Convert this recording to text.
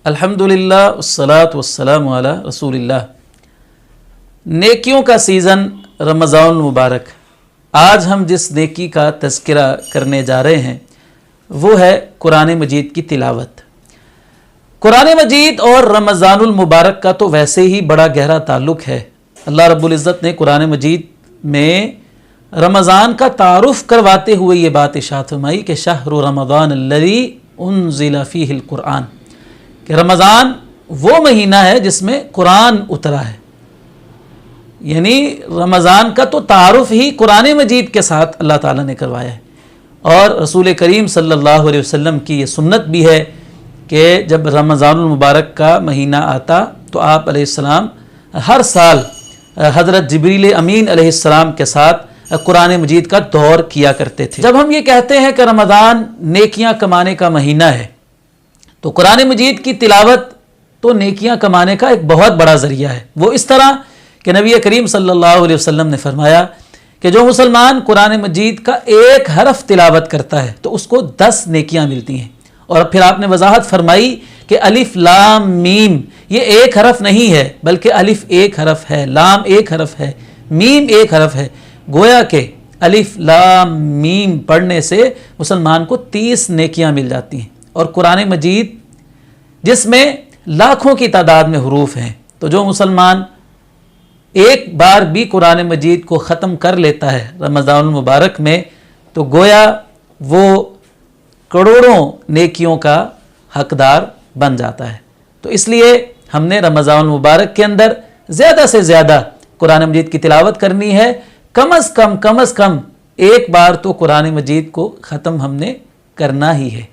अल्हम्दुलिल्लाह वस्सलातु वस्सलामु अला रसूलिल्लाह। नेकियों का सीज़न रमज़ान मुबारक। आज हम जिस नेकी का तज़किरा करने जा रहे हैं वो है कुरान मजीद की तिलावत। कुरान मजीद और रमज़ानुल मुबारक का तो वैसे ही बड़ा गहरा ताल्लुक़ है। अल्लाह रब्बुल इज़्ज़त ने कुरान मजीद में रमज़ान का तारुफ़ करवाते हुए ये बात इरशाद फरमाई कि शहरु रमज़ान अल्लज़ी उन्ज़िला फ़ीहिल कुरान, कि रमज़ान वो महीना है जिसमें कुरान उतरा है। यानी रमज़ान का तो तारुफ़ ही कुरान मजीद के साथ अल्लाह ताला ने करवाया है। और रसूल करीम सल्लल्लाहु अलैहि वसल्लम की ये सुन्नत भी है कि जब रमज़ानुल मुबारक का महीना आता तो आप अलैहिस्सलाम हर साल हज़रत जिब्रील अमीन अलैहिस्सलाम के साथ कुरान मजीद का दौर किया करते थे। जब हम ये कहते हैं कि रमज़ान नेकियां कमाने का महीना है तो कुरान मजीद की तिलावत तो नेकियां कमाने का एक बहुत बड़ा ज़रिया है। वो इस तरह कि नबी करीम सल्लल्लाहु अलैहि वसल्लम ने फरमाया कि जो मुसलमान कुरान मजीद का एक हरफ तिलावत करता है तो उसको 10 नेकियां मिलती हैं। और फिर आपने वजाहत फरमाई कि अलिफ लाम मीम ये एक हरफ नहीं है, बल्कि अलिफ एक हरफ है, लाम एक हरफ है, मीम एक हरफ है। गोया के अलिफ लाम मीम पढ़ने से मुसलमान को 30 नेकियां मिल जाती हैं। और कुरान मजीद जिसमें लाखों की तादाद में हरूफ हैं, तो जो मुसलमान एक बार भी कुरान मजीद को ख़त्म कर लेता है रमज़ान मुबारक में तो गोया वो करोड़ों नेकियों का हकदार बन जाता है। तो इसलिए हमने रमज़ान मुबारक के अंदर ज़्यादा से ज़्यादा कुरान मजीद की तिलावत करनी है। कम अज़ कम एक बार तो कुरान मजीद को ख़त्म हमने करना ही है।